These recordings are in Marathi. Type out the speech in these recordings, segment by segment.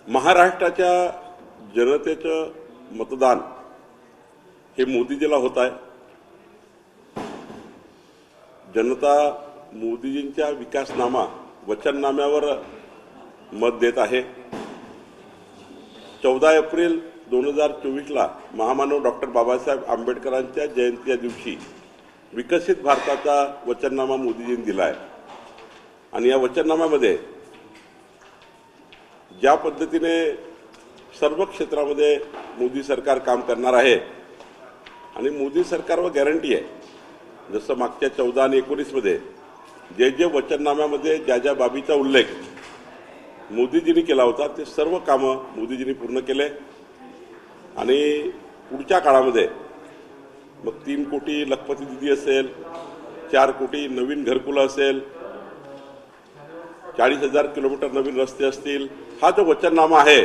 महाराष्ट्राच्या जनतेचं मतदान हे मोदीजीला होत आहे। जनता मोदीजींच्या विकासनामा वचननाम्यावर मत देत आहे। 14 एप्रिल 2024ला महामानव डॉक्टर बाबासाहेब आंबेडकरांच्या जयंतीच्या दिवशी विकसित भारताचा वचननामा मोदीजींनी दिला आहे आणि या वचननाम्यामध्ये ज्या पद्धतीने सर्व क्षेत्रामध्ये मोदी सरकार काम करणार आहे आणि मोदी सरकारवर गॅरंटी आहे। जसं मागच्या 14 आणि 19 मध्ये जे वचननाम्यामध्ये ज्या बाबीचा उल्लेख मोदीजींनी केला होता ते सर्व कामं मोदीजींनी पूर्ण केले आणि पुढच्या काळामध्ये मग 3 कोटी लखपती दिदी असेल, 4 कोटी नवीन घरकुलं असेल, 40,000 किलोमीटर नवीन रस्ते असतील, हा जो वचननामा आहे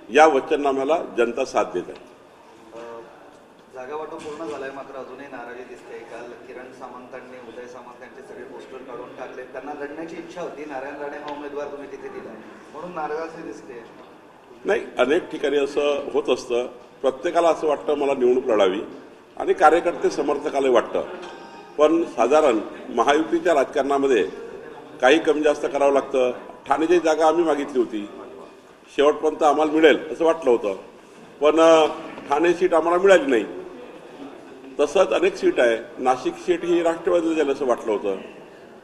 या वचननाम्याला जनता साथ देत आहे। जागा वाटप पूर्ण झालाय मात्र अजूनही नाराजी दिसते। काल किरण सामंतांनी उदय सामंत यांचे सगळे पोस्टर काढून टाकले। त्यांना लढण्याची इच्छा होती, नारायण राणे हा उमेदवार तुम्ही तिथे दिलाय म्हणून नाराजी दिसते। नाही, अनेक ठिकाणी असं होत असतं। प्रत्येकाला असं वाटतं मला निवडणूक लढावी आणि कार्यकर्ते समर्थकाला वाटतं, पण साधारण महायुतीच्या राजकारणामध्ये काही कमी जास्त करावं लागतं। ठाण्याची जागा आम्ही मागितली होती, शेवटपर्यंत आम्हाला मिळेल असं वाटलं होतं, पण ठाणे सीट आम्हाला मिळाली नाही। तसंच अनेक सीट आहे, नाशिक सीट ही राष्ट्रवादीला जाईल असं वाटलं होतं,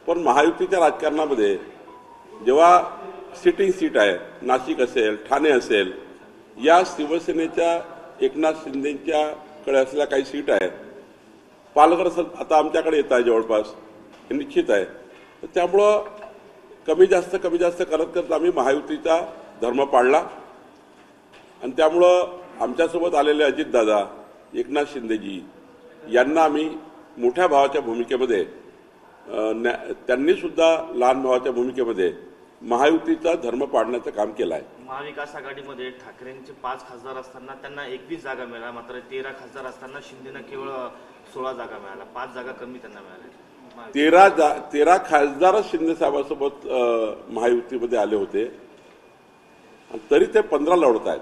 पण महायुतीच्या राजकारणामध्ये जेव्हा सिटिंग सीट आहे, नाशिक असेल, ठाणे असेल, या शिवसेनेच्या एकनाथ शिंदेच्याकडे असलेल्या काही सीट आहेत, पालघर आता आमच्याकडे येत आहे जवळपास, हे निश्चित आहे। त्यामुळं कमी जास्त करत करत आम्ही महायुतीचा धर्म पाळला आणि त्यामुळं आमच्यासोबत आलेले अजितदादा, एकनाथ शिंदेजी यांना आम्ही मोठ्या भावाच्या भूमिकेमध्ये, त्यांनी सुद्धा लहान भावाच्या भूमिकेमध्ये महायुतीचा धर्म पाळण्याचं काम केलं आहे। महाविकास आघाडीमध्ये ठाकरेंचे 5 खासदार असताना त्यांना 21 जागा मिळाल्या, मात्र 13 खासदार असताना शिंदेना केवळ 16 जागा मिळाल्या, 5 जागा कमी त्यांना मिळाल्या। 13 खासदार शिंदे साहेबांसोबत महायुतीमध्ये आले होते, तरी ते 15 लढत आहेत।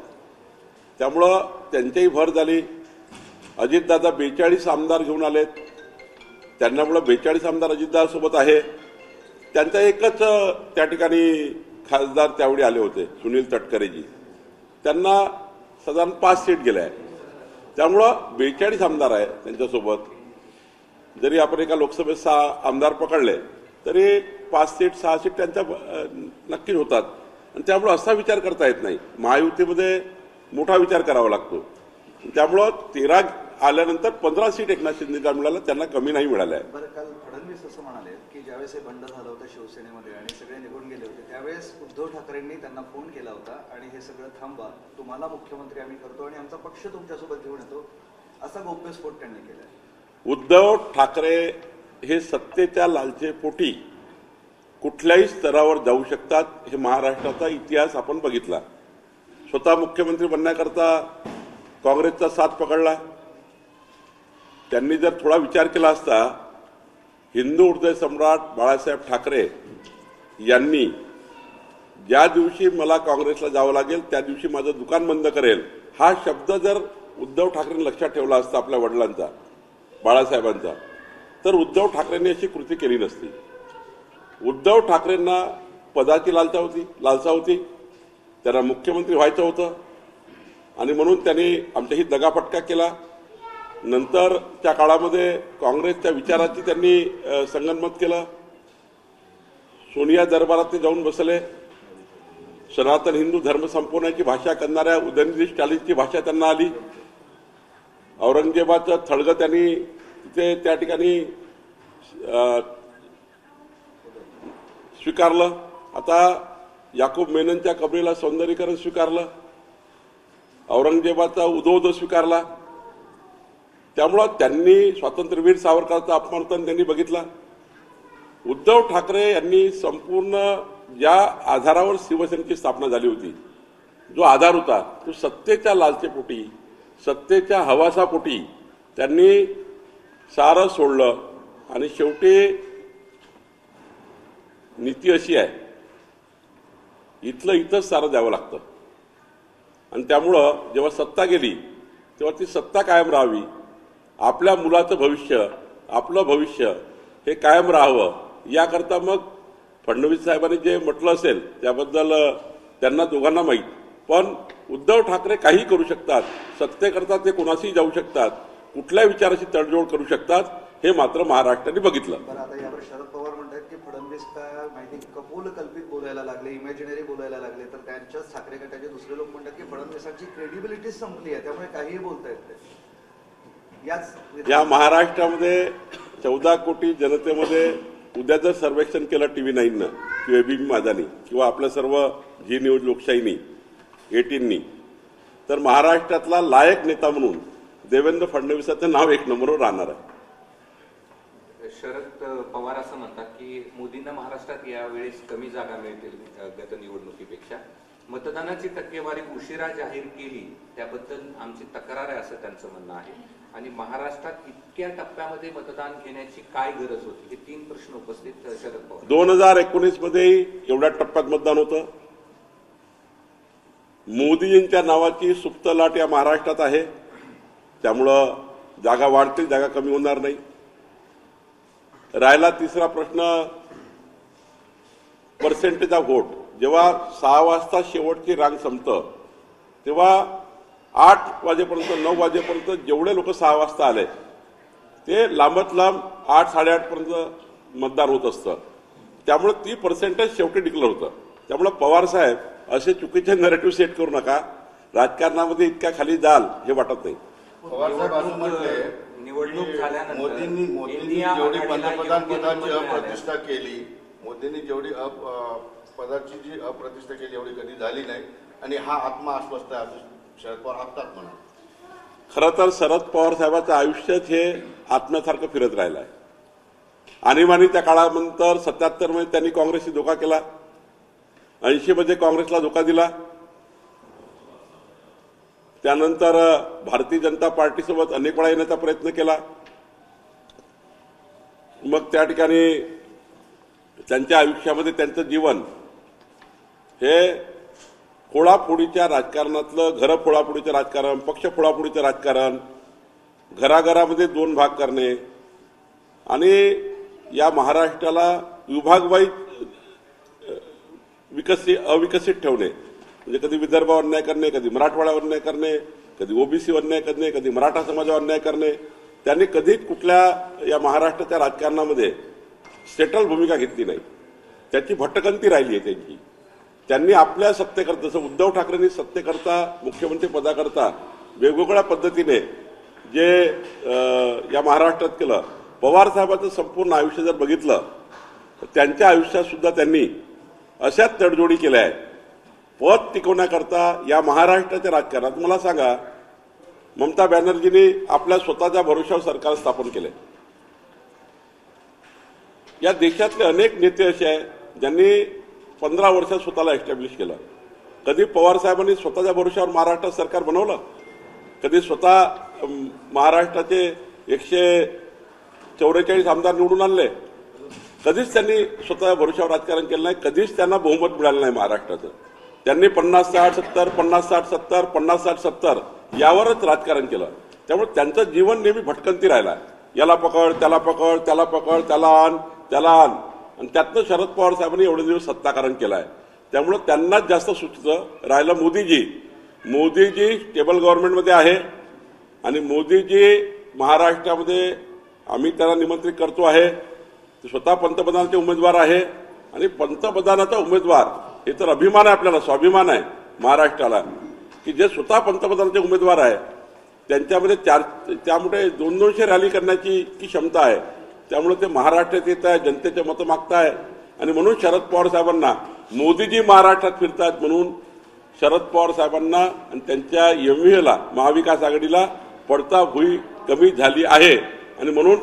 त्यामुळं त्यांच्याही भर झाली। अजितदादा 42 आमदार घेऊन आलेत, त्यांच्यामुळं 42 आमदार अजितदादा सोबत आहे। त्यांचा एकच त्या ठिकाणी खासदार त्यावेळी आले होते, सुनील तटकरेजी, त्यांना साधारण 5 सीट गेल्या आहे। त्यामुळं 42 आमदार आहे त्यांच्यासोबत। जरी आपण एका लोकसभेत 6 आमदार पकडले तरी 5 सीट 6 सीट त्यांच्या नक्कीच होतात आणि त्यामुळं असा विचार करता येत नाही। महायुतीमध्ये मोठा विचार करावा लागतो। त्यामुळं 13 आल्यानंतर 15 सीट एकनाथ शिंदेला मिळाल्या, त्यांना कमी नाही मिळाल्या आहे। बरं, काल फडणवीस असं म्हणाले की ज्यावेळेस हे बंड झालं होतं शिवसेनेमध्ये आणि सगळे निघून गेले होते त्यावेळेस उद्धव ठाकरेंनी त्यांना फोन केला होता आणि हे सगळं थांबवा, तुम्हाला मुख्यमंत्री आम्ही करतो आणि आमचा पक्ष तुमच्यासोबत घेऊन येतो, असा गौप्यस्फोट त्यांनी केला। उद्धव ठाकरे हे सत्तेच्या लालचेपोटी कुठल्याही स्तरावर जाऊ शकतात, हे महाराष्ट्राचा इतिहास आपण बघितला। स्वतः मुख्यमंत्री बनण्याकरता काँग्रेसचा साथ पकडला। त्यांनी जर थोडा विचार केला असता, हिंदू हृदय सम्राट बाळासाहेब ठाकरे यांनी ज्या दिवशी मला काँग्रेसला जावं लागेल त्या दिवशी माझं दुकान बंद करेल, हा शब्द जर उद्धव ठाकरेंनी लक्षात ठेवला असता आपल्या वडिलांचा, बाळासाहेबांचा, तर उद्धव ठाकरेंनी अशी कृती केली नसती। उद्धव ठाकरेंना पदाची लालसा होती, त्यांना मुख्यमंत्री व्हायचं होतं आणि म्हणून त्यांनी आमच्याही दगाफटका केला। नंतरच्या काळामध्ये काँग्रेसच्या विचाराची त्यांनी संगनमत केलं। सोनिया दरबारात ते जाऊन बसले। सनातन हिंदू धर्म संपवण्याची भाषा करणाऱ्या उदयनिधी स्टॅलिनची भाषा त्यांना आली। औरंगजेबाचं थडगं त्यांनी तिथे त्या ठिकाणी स्वीकारलं। आता याकूब मेननच्या कबरीला सौंदर्यीकरण स्वीकारलं, औरंगजेबाचा उदो स्वीकारला। त्यामुळं त्यांनी स्वातंत्र्यवीर सावरकरांचा अपमान त्यांनी बघितला। उद्धव ठाकरे यांनी संपूर्ण ज्या आधारावर शिवसेनेची स्थापना झाली होती, जो आधार होता तो सत्तेच्या लालचेपोटी, सत्तेच्या हवासापोटी त्यांनी सारं सोडलं आणि शेवटी नीती अशी आहे, इथलं इथंच सारं द्यावं लागतं। आणि त्यामुळं जेव्हा सत्ता गेली तेव्हा ती सत्ता कायम राहावी, आपल्या मुलाचं भविष्य, आपलं भविष्य हे कायम राहावं, याकरता मग फडणवीस साहेबांनी जे म्हटलं असेल त्याबद्दल त्यांना दोघांना माहीत. पण उद्धव ठाकरे काही करू शकतात, सत्तेकरता ते कोणाशीही जाऊ शकतात, कुठल्या विचाराशी तडजोड करू शकतात, हे मात्र महाराष्ट्राने बघितलं. बरं, आता यावर शरद पवार म्हणतात की फडणवीस काय माहिती कपोल कल्पित बोलायला लागले, इमॅजिनरी बोलायला लागले, तर त्यांच्याच ठाकरे गटाचे दुसरे लोक म्हणतात की फडणवीसांची क्रेडिबिलिटी संपली आहे, त्यामुळे काहीही बोलता येत नाही. या महाराष्ट्रामध्ये 14 कोटी जनतेमध्ये उद्या जर सर्वेक्षण केलं TV9नं किंवा ABP माझानी किंवा आपल्या सर्व जी न्यूज लोकशाहीनी 18नी, तर महाराष्ट्रातला लायक नेता म्हणून देवेंद्र फडणवीसाचं नाव 1 नंबरवर राहणार आहे. शरद पवार असं म्हणतात की मोदींना महाराष्ट्रात यावेळेस कमी जागा मिळतील गत निवडणुकीपेक्षा. मतदानाची टक्केवारी उशिरा जाहीर केली त्याबद्दल आमची तक्रार आहे असं त्यांचं म्हणणं आहे. आणि महाराष्ट्रात इतक्या टप्प्यामध्ये मतदान घेण्याची काय गरज होती, हे 3 प्रश्न उपस्थित शरद पवार. 2019 मध्ये एवढ्या टप्प्यात मतदान होतं. मोदीजींच्या नावाची सुप्त लाट या महाराष्ट्रात आहे, त्यामुळं जागा वाढतील, जागा कमी होणार नाही. राहिला तिसरा प्रश्न, पर्सेंटेज ऑफ व्होट. जेव्हा 6 वाजता शेवटची रांग संपतं तेव्हा 8 वाजेपर्यंत 9 वाजेपर्यंत जेवढे लोक 6 वाजता आले ते लांबत लांब 8 साडेआठ पर्यंत मतदान होत असतं. त्यामुळे ती पर्सेंटेज शेवटी डिक्लेअर होतं. त्यामुळे पवार साहेब असे चुकीचे नरेटिव्ह सेट करू नका, राजकारणामध्ये इतक्या खाली जाल हे वाटत नाही. निवडणूक झाल्यानंतर मोदींनी जेवढी पंतप्रधान पदाची अप्रतिष्ठा केली, मोदींनी जेवढी पदाची जी अप्रतिष्ठा केली एवढी कधी झाली नाही, आणि हा आत्मा अस्वस्थ आहे असं शरद पवार आत्ताच म्हणा. खरं तर शरद पवार साहेबांचं आयुष्यच हे आत्म्यासारखं फिरत राहिलं आहे. आणीबाणीच्या काळानंतर 77 मध्ये त्यांनी काँग्रेसशी धोका केला, 80 मध्ये काँग्रेसला धोका दिला, त्यानंतर भारतीय जनता पार्टीसोबत अनेक वेळा येण्याचा प्रयत्न केला. मग त्या ठिकाणी त्यांच्या आयुष्यामध्ये त्यांचं जीवन हे फोडाफोडीच्या राजकारणातलं, घर फोडाफोडीचं राजकारण, पक्ष फोडाफोडीचं राजकारण, घराघरामध्ये 2 भाग करणे आणि या महाराष्ट्राला विभागवाईज अविकसित ठेवणे. म्हणजे कधी विदर्भावर अन्याय करणे, कधी मराठवाड्यावर अन्याय करणे, कधी ओबीसीवर अन्याय करणे, कधी मराठा समाजावर अन्याय करणे. त्यांनी कधीच कुठल्या या महाराष्ट्राच्या राजकारणामध्ये सेटल भूमिका घेतली नाही. त्याची भटकंती राहिली आहे त्यांची. त्यांनी आपल्या सत्तेकरता, जसं उद्धव ठाकरेंनी सत्तेकरता, मुख्यमंत्री पदाकरता वेगवेगळ्या पद्धतीने जे या महाराष्ट्रात केलं, पवार साहेबांचं संपूर्ण आयुष्य जर बघितलं तर त्यांच्या आयुष्यात सुद्धा त्यांनी अशाच तडजोडी केल्या आहेत. पद टिकवण्याकरता या महाराष्ट्राच्या राजकारणात मला सांगा, ममता बॅनर्जींनी आपल्या स्वतःच्या भरोशावर सरकार स्थापन केले. या देशातले अनेक नेते असे आहेत ज्यांनी 15 वर्षात स्वतःला एस्टॅब्लिश केलं. कधी पवार साहेबांनी स्वतःच्या भरोशावर महाराष्ट्रात सरकार बनवलं? कधी स्वतः महाराष्ट्राचे 144 आमदार निवडून आणले? कधीच त्यांनी स्वतःच्या भरोशावर राजकारण केलं नाही. कधीच त्यांना बहुमत मिळालं नाही महाराष्ट्राचं. त्यांनी 50-60-70, 50-60-70, 50-60-70 यावरच राजकारण केलं. त्यामुळे त्यांचं जीवन नेहमी भटकंती राहिला. याला पकड, त्याला पकड, त्याला पकड, त्याला आण, त्याला आण, आणि त्यातनं शरद पवार साहेबांनी एवढे दिवस सत्ताकारण केलं आहे. त्यामुळे त्यांनाच जास्त सुचतं. राहिलं मोदीजी स्टेबल गव्हर्नमेंटमध्ये आहे आणि मोदीजी महाराष्ट्रामध्ये आम्ही त्यांना निमंत्रित करतो आहे. ते स्वतः पंतप्रधानाचे उमेदवार आहे आणि पंतप्रधानाचा उमेदवार हे तर अभिमान आहे, आपल्याला स्वाभिमान आहे महाराष्ट्राला, की जे स्वतः पंतप्रधानाचे उमेदवार आहे त्यांच्यामध्ये त्यामुळे 200 रॅली करण्याची की क्षमता आहे. त्यामुळे ते महाराष्ट्रात येत आहे, जनतेचे मतं मागताय. आणि म्हणून शरद पवार साहेबांना मोदीजी महाराष्ट्रात फिरतात म्हणून शरद पवार साहेबांना आणि त्यांच्या MVAला, महाविकास आघाडीला पडता भुई कमी झाली आहे आणि म्हणून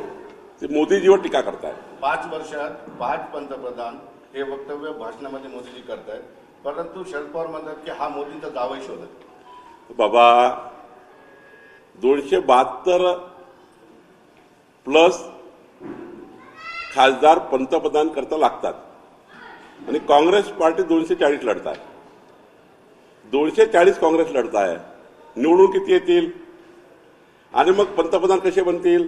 ते मोदीजीवर टीका करतायत. 5 वर्षात 5 पंतप्रधान हे वक्तव्य भाषणामध्ये मोदीजी करतायत, परंतु शरद पवार म्हणतात की हा मोदींचा जावई शोधत. बाबा, 272 प्लस खासदार पंतप्रधान करता लागतात आणि काँग्रेस पार्टी 240 लढतात. 240 काँग्रेस लढत आहे, निवडून किती येतील? आणि मग पंतप्रधान कसे बनतील?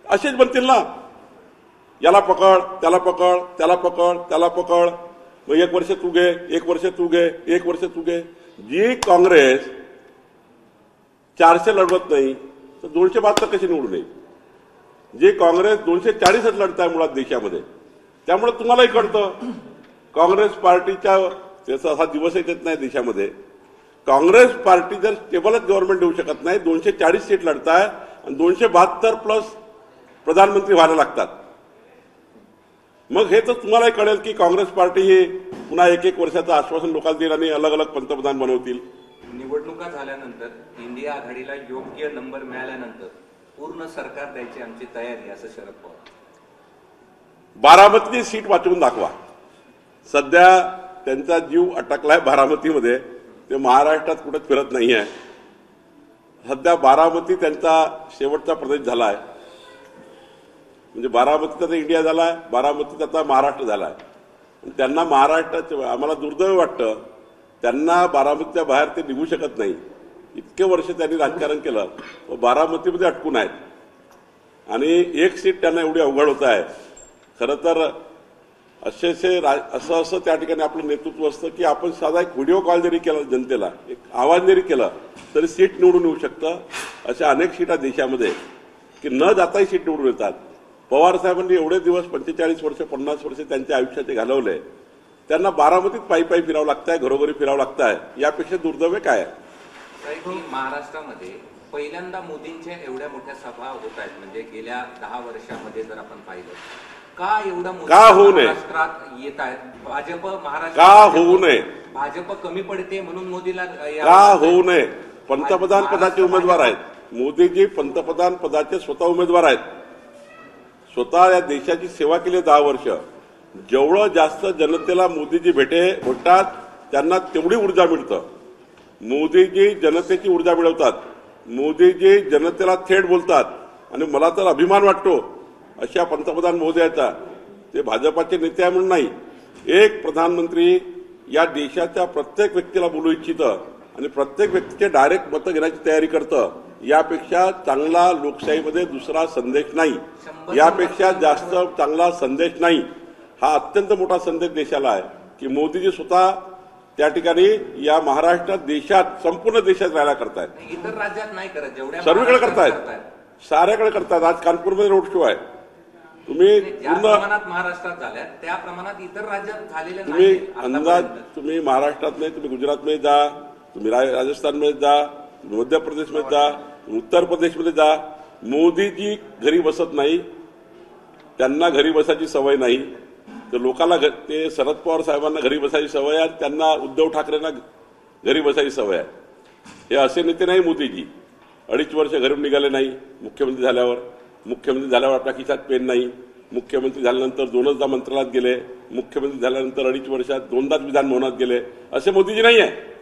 असेच बनतील ना, याला पकड, त्याला पकड, त्याला पकड, त्याला पकड, मग 1 वर्ष तू घे, 1 वर्ष तू घे, 1 वर्ष तू घे. जी काँग्रेस 400 लढवत नाही तर 272 कशी निवडून येईल? जे काँग्रेस 240च लढत आहे मुळात देशामध्ये. त्यामुळे तुम्हालाही कळतं काँग्रेस पार्टीच्या त्याचा असा दिवसही येत नाही देशामध्ये. काँग्रेस पार्टी जर स्टेबलच गव्हर्नमेंट देऊ शकत नाही, 240 सीट लढत आहे आणि 272 प्लस प्रधानमंत्री व्हायला लागतात. मग हे तर तुम्हालाही कळेल की काँग्रेस पार्टी ही पुन्हा 1-1 वर्षाचं आश्वासन लोकांना देईल आणि अलग अलग पंतप्रधान बनवतील. निवडणुका झाल्यानंतर इंडिया आघाडीला योग्य नंबर मिळाल्यानंतर पूर्ण सरकार द्यायची आमची तयारी, असं शरद पवार. बारामतीची सीट वाचवून दाखवा. सध्या त्यांचा जीव अटकलाय बारामतीमध्ये, ते महाराष्ट्रात कुठे फिरत नाही आहे. सध्या बारामती त्यांचा शेवटचा प्रदेश झाला आहे. म्हणजे बारामतीचा तर इंडिया झाला आहे, बारामतीचा आता महाराष्ट्र झाला आहे. त्यांना महाराष्ट्राचं आम्हाला दुर्दैव वाटतं, त्यांना बारामतीच्या बाहेर ते निघू शकत नाही. इतके वर्ष त्यांनी राजकारण केलं, बारामतीमध्ये अटकून आहेत आणि 1 सीट त्यांना एवढी अवघड होत आहे. खरं तर असं त्या ठिकाणी आपलं नेतृत्व असतं की आपण साधा एक व्हिडिओ कॉल जरी केला जनतेला, एक आवाज जरी केला तरी सीट निवडून येऊ शकतं. अशा अनेक सीटा देशामध्ये की न जाताही सीट निवडून येतात. पवार साहेबांनी एवढे दिवस 45 वर्ष 50 वर्ष त्यांच्या आयुष्याचे घालवले, त्यांना बारामतीत पायी पायी फिरावं लागतंय, घरोघरी फिरावं लागतंय. यापेक्षा दुर्दैव काय आहे? महाराष्ट्रामध्ये पहिल्यांदा मोदींच्या एवढ्या मोठ्या सभा होत आहेत, म्हणजे गेल्या 10 वर्षामध्ये जर आपण पाहिलं, का एवढा का होऊ नये? महाराष्ट्रात येत आहेत. भाजप महाराष्ट्र का होऊ नये? भाजप कमी पडते म्हणून मोदीला का होऊ नये? पंतप्रधान पदाचे उमेदवार आहेत मोदीजी, पंतप्रधान पदाचे स्वतः उमेदवार आहेत. स्वतः या देशाची सेवा केली 10 वर्ष. जेवढं जास्त जनतेला मोदीजी भेटतात त्यांना तेवढी ऊर्जा मिळतं. मोदीजी जनतेची ऊर्जा मिळवतात, मोदीजी जनतेला थेट बोलतात आणि मला तर अभिमान वाटतो अशा पंतप्रधान महोदयाचा. ते भाजपाचे नेते आहे म्हणून नाही, एक प्रधानमंत्री या देशाच्या प्रत्येक व्यक्तीला बोलू इच्छितं आणि प्रत्येक व्यक्तीचे डायरेक्ट मतं घेण्याची तयारी करतं. यापेक्षा चांगला लोकशाहीमध्ये दुसरा संदेश नाही, यापेक्षा जास्त चांगला संदेश नाही. हा अत्यंत मोठा संदेश देशाला आहे की मोदीजी स्वतः त्या ठिकाणी या महाराष्ट्रात, देशात, संपूर्ण देशात राहायला करतायत. इतर राज्यात नाही करत, जेवढ्या सर्वीकडे करतायत, साऱ्याकडे करतात. आज कानपूरमध्ये रोड शो आहे. तुम्ही ज्या प्रमाणात महाराष्ट्रात झाल्या त्या प्रमाणात इतर राज्यात झालेल्या तुम्ही नाही. अंदाज तुम्ही महाराष्ट्रात नाही, तुम्ही गुजरातमध्ये जा, तुम्ही राजस्थानमध्ये जा, तुम्ही मध्य प्रदेशमध्ये जा, उत्तर प्रदेशमध्ये जा. मोदीजी घरी बसत नाही, त्यांना घरी बसायची सवय नाही. तर लोकांना ते शरद पवार साहेबांना घरी बसायची सवय आहे, त्यांना उद्धव ठाकरेंना घरी बसायची सवय आहे. हे असे नेते नाही मोदीजी. 2.5 वर्ष घरून निघाले नाही. मुख्यमंत्री झाल्यावर आपल्या खिशात पेन नाही. मुख्यमंत्री झाल्यानंतर 2दा मंत्रालयात गेले. मुख्यमंत्री झाल्यानंतर 2.5 वर्षात 2दाच विधान भवनात गेले. असे मोदीजी नाही आहे.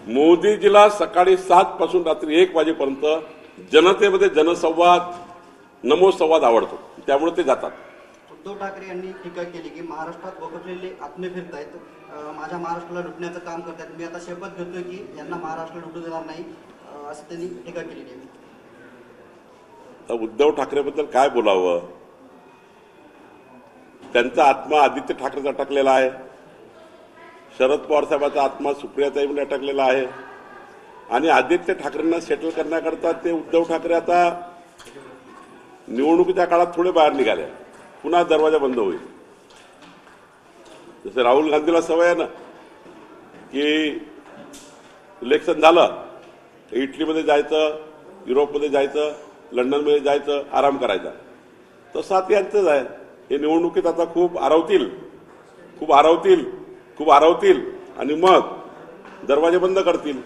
मोदीजीला सकाळी 7 पासून रात्री 1 वाजेपर्यंत जनतेमध्ये जनसंवाद, नमो संवाद आवडतो, त्यामुळे ते जातात. उद्धव ठाकरे यांनी टीका केली की महाराष्ट्रात वखरलेले आत्मे फिरतायत, माझ्या महाराष्ट्राला लुटण्याचं काम करतायत. मी आता शपथ घेतोय की यांना महाराष्ट्र लुटू देणार नाही, असं त्यांनी टीका केली. उद्धव ठाकरेबद्दल काय बोलावं? त्यांचा आत्मा आदित्य ठाकरेचा अटकलेला आहे. शरद पवार साहेबांचा आत्मा सुप्रियाताईमध्ये अटकलेला आहे आणि आदित्य ठाकरेंना सेटल करण्याकरता ते उद्धव ठाकरे आता निवडणुकीच्या काळात थोडे बाहेर निघाले. पुन्हा दरवाजा बंद होईल. जसं राहुल गांधीला सवय आहे ना की इलेक्शन झालं इटलीमध्ये जायचं, युरोपमध्ये जायचं, लंडनमध्ये जायचं, आराम करायचा. तसं आता यांचंच आहे. हे निवडणुकीत आता खूप आरवतील आणि मग दरवाजे बंद करतील.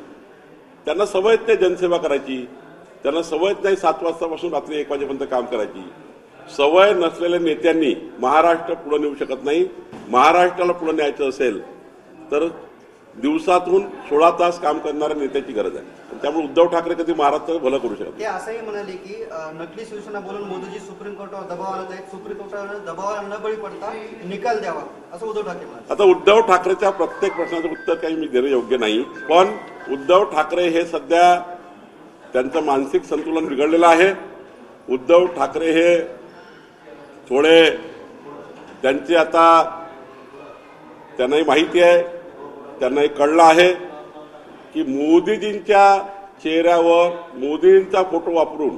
त्यांना सवयच नाही जनसेवा करायची, त्यांना सवयच नाही 7 वाजतापासून रात्री 1 वाजेपर्यंत काम करायची. सवय नसलेल्या नेत्यांनी महाराष्ट्र पुढे नेऊ शकत नाही. महाराष्ट्राला पुढे न्यायचं असेल तर दिवसातून 16 तास काम करणाऱ्या नेत्याची गरज आहे. त्यामुळे उद्धव ठाकरे कधी महाराष्ट्राचं भलं करू शकत ते असंही म्हणाले की नकली शिवसेना बोलून मोदीजी सुप्रीम कोर्टावर दबाव आणत आहेत, सुप्रीम कोर्टावर दबावाला न बळी पडता निकाल द्यावा असं उद्धव ठाकरे म्हणाले. आता उद्धव ठाकरेच्या प्रत्येक प्रश्नाचं उत्तर काही मी देणं योग्य नाही, पण उद्धव ठाकरे हे सध्या त्यांचं मानसिक संतुलन बिघडलेलं आहे. उद्धव ठाकरे हे थोडे त्यांचे आता त्यांनाही माहिती आहे, त्यांनाही कळलं आहे की मोदीजींच्या चेहऱ्यावर मोदींचा फोटो वापरून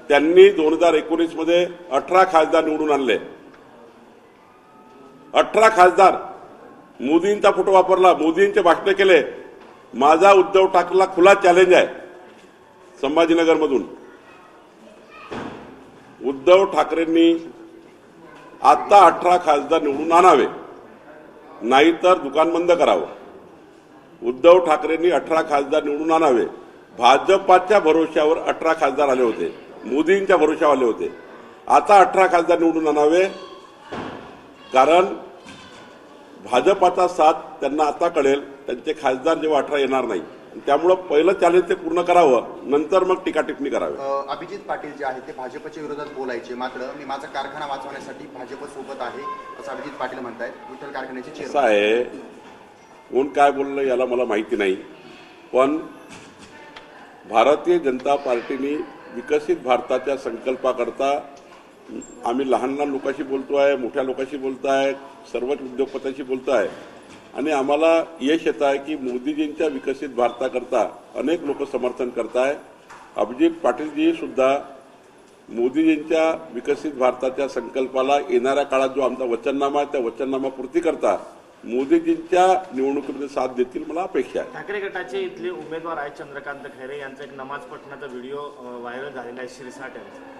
त्यांनी 2019 मध्ये 18 खासदार निवडून आणले. 18 खासदार मोदींचा फोटो वापरला, मोदींचे भाषण केले. माझा उद्धव ठाकरेला खुला चॅलेंज आहे संभाजीनगरमधून. उद्धव ठाकरेंनी आता 18 खासदार निवडून आणावे, नाहीतर दुकान बंद करावं. उद्धव ठाकरेंनी 18 खासदार निवडून आणावे. भाजपाच्या भरोश्यावर 18 खासदार आले होते, मोदींच्या भरोश्यावर आले होते. आता 18 खासदार निवडून आणावे, कारण भाजपाचा साथ त्यांना आता कळेल. त्यांचे खासदार जेव्हा 18 येणार नाही, त्यामुळं पहिलं चॅलेंज ते पूर्ण करावं, नंतर मग टीका टिप्पणी करावी. अभिजित पाटील जे आहे ते भाजपच्या विरोधात बोलायचे, मात्र मी माझा कारखाना वाचवण्यासाठी भाजप सोबत आहे असं अभिजित पाटील म्हणतायत. विठ्ठल कारखान्याचे असं चेअरमन आहे, कोण काय बोललं याला मला माहिती नाही, पण भारतीय जनता पार्टीने विकसित भारताच्या संकल्पाकरता आम्ही लहान लहान लोकांशी बोलतोय, मोठ्या लोकांशी बोलताय, सर्वच उद्योगपत्यांशी बोलताय, आणि आम्हाला यश येत आहे की मोदीजींच्या विकसित भारताकरता अनेक लोक समर्थन करताय. अभिजित पाटीलजी सुद्धा मोदीजींच्या विकसित भारताच्या संकल्पाला येणाऱ्या काळात जो आमचा वचननामा आहे त्या वचननामा पूर्ती करता मोदीजींच्या निवडणुकीमध्ये साथ देतील मला अपेक्षा आहे. ठाकरे गटाचे इथले उमेदवार आहेत चंद्रकांत खैरे यांचा एक नमाज पठणाचा व्हिडिओ व्हायरल झालेला आहे. शिरसाट यांचा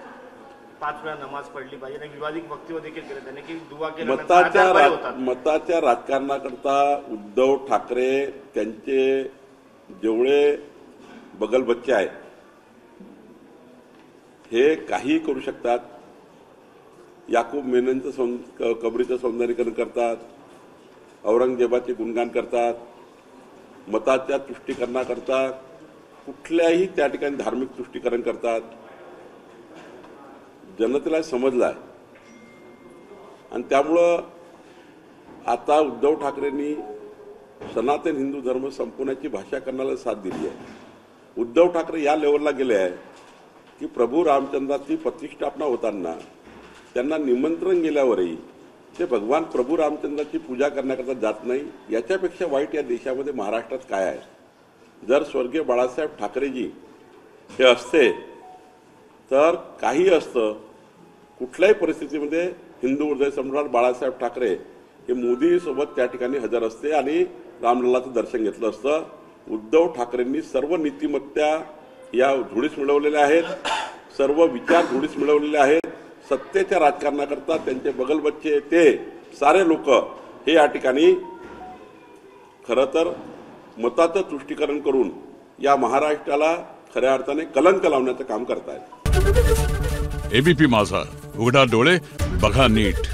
5 वेळा नमाज पडली पाहिजे आणि विवादित वक्तव्य देखील केलं त्यांनी की दुवा केल्यानंतर मताच्या राजकारणाकरता उद्धव ठाकरे त्यांचे जेवढे बगल बच्चे आहेत हे काही करू शकतात. याकूब मेननचं कबरीचं सौंदर्यीकरण करतात, औरंगजेबाचे गुणगान करतात, मताच्या तुष्टीकरणाकरता कुठल्याही त्या ठिकाणी धार्मिक तुष्टीकरण करतात. जनतेला समजलं आहे, आणि त्यामुळं आता उद्धव ठाकरेंनी सनातन हिंदू धर्म संपवण्याची भाषा करण्याला साथ दिली आहे. उद्धव ठाकरे या लेवलला गेले आहे की प्रभू रामचंद्राची प्रतिष्ठापना होताना त्यांना निमंत्रण गेल्यावरही ते भगवान प्रभू रामचंद्राची पूजा करण्याकरता जात नाही. याच्यापेक्षा वाईट या देशामध्ये महाराष्ट्रात काय आहे? जर स्वर्गीय बाळासाहेब ठाकरेजी हे असते तर काही असतं. कुठल्याही परिस्थितीमध्ये हिंदू हृदय सम्राट बाळासाहेब ठाकरे हे मोदीसोबत त्या ठिकाणी हजर असते आणि रामलल्लाचं दर्शन घेतलं असतं. उद्धव ठाकरेंनी सर्व नीतिमत्ता या धुळीस मिळवलेल्या आहेत, सर्व विचार धुळीस मिळवलेले आहेत. सत्तेच्या राजकारणाकरता त्यांचे बगलबच्चे ते सारे लोक हे या ठिकाणी खरं तर मताचं तुष्टीकरण करून या महाराष्ट्राला खऱ्या अर्थाने कलंक लावण्याचं काम करतायत. एबीपी माझा, उघडा डोळे बघा नीट.